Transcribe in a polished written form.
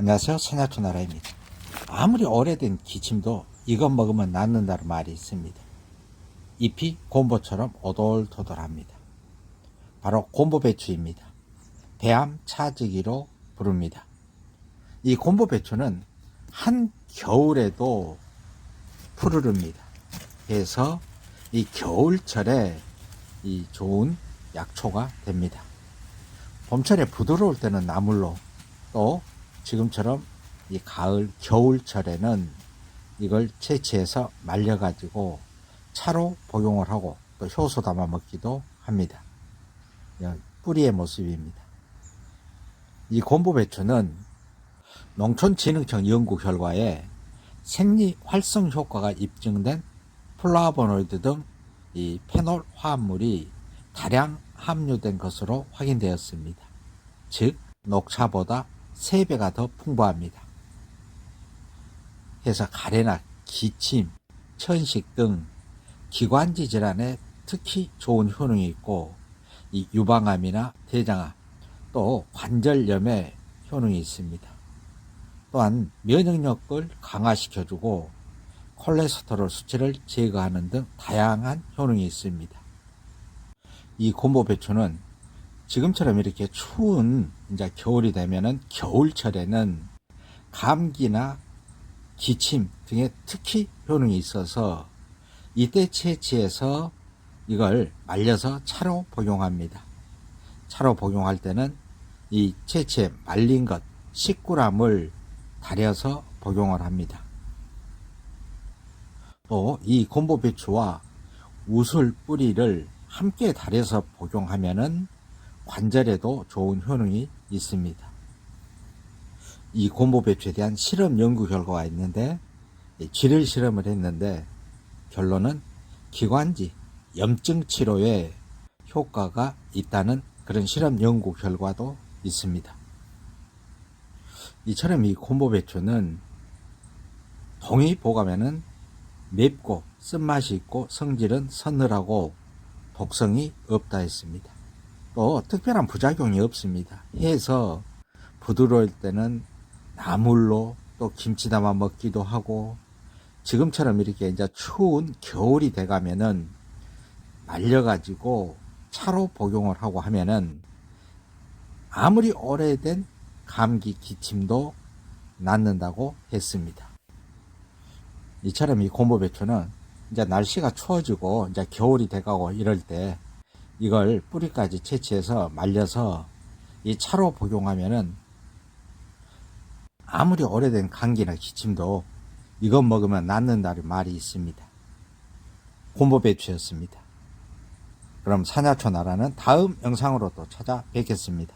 안녕하세요. 산야초나라입니다. 아무리 오래된 기침도 이것 먹으면 낫는다는 말이 있습니다. 잎이 곰보처럼 오돌토돌합니다. 바로 곰보배추입니다. 배암 차지기로 부릅니다. 이 곰보배추는 한겨울에도 푸르릅니다. 그래서 이 겨울철에 이 좋은 약초가 됩니다. 봄철에 부드러울 때는 나물로, 또 지금처럼 이 가을, 겨울철에는 이걸 채취해서 말려가지고 차로 복용을 하고 또 효소 담아 먹기도 합니다. 뿌리의 모습입니다. 이 곰보배추는 농촌진흥청 연구 결과에 생리 활성 효과가 입증된 플라보노이드 등 이 페놀 화합물이 다량 함유된 것으로 확인되었습니다. 즉 녹차보다 3배가 더 풍부합니다. 그래서 가래나 기침, 천식 등 기관지 질환에 특히 좋은 효능이 있고, 이 유방암이나 대장암, 또 관절염에 효능이 있습니다. 또한 면역력을 강화시켜주고 콜레스테롤 수치를 제거하는 등 다양한 효능이 있습니다. 이 곰보배추는 지금처럼 이렇게 추운 이제 겨울이 되면은, 겨울철에는 감기나 기침 등에 특히 효능이 있어서 이때 채취해서 이걸 말려서 차로 복용합니다. 차로 복용할 때는 이 채취에 말린 것 10g을 달여서 복용을 합니다. 또 이 곰보배추와 우술 뿌리를 함께 달여서 복용하면은 관절에도 좋은 효능이 있습니다. 이 곰보배추에 대한 실험 연구 결과가 있는데, 쥐를 실험을 했는데 결론은 기관지 염증 치료에 효과가 있다는 그런 실험 연구 결과도 있습니다. 이처럼 이 곰보배추는 동의 보감에는 맵고 쓴맛이 있고 성질은 서늘하고 독성이 없다 했습니다. 또 특별한 부작용이 없습니다. 해서 부드러울 때는 나물로 또 김치 담아 먹기도 하고, 지금처럼 이렇게 이제 추운 겨울이 돼가면은 말려가지고 차로 복용을 하고 하면은 아무리 오래된 감기 기침도 낫는다고 했습니다. 이처럼 이 곰보배추는 이제 날씨가 추워지고 이제 겨울이 돼가고 이럴 때 이걸 뿌리까지 채취해서 말려서 이 차로 복용하면은 아무리 오래된 감기나 기침도 이것 먹으면 낫는다는 말이 있습니다. 곰보배추였습니다. 그럼 산야초나라는 다음 영상으로 또 찾아뵙겠습니다.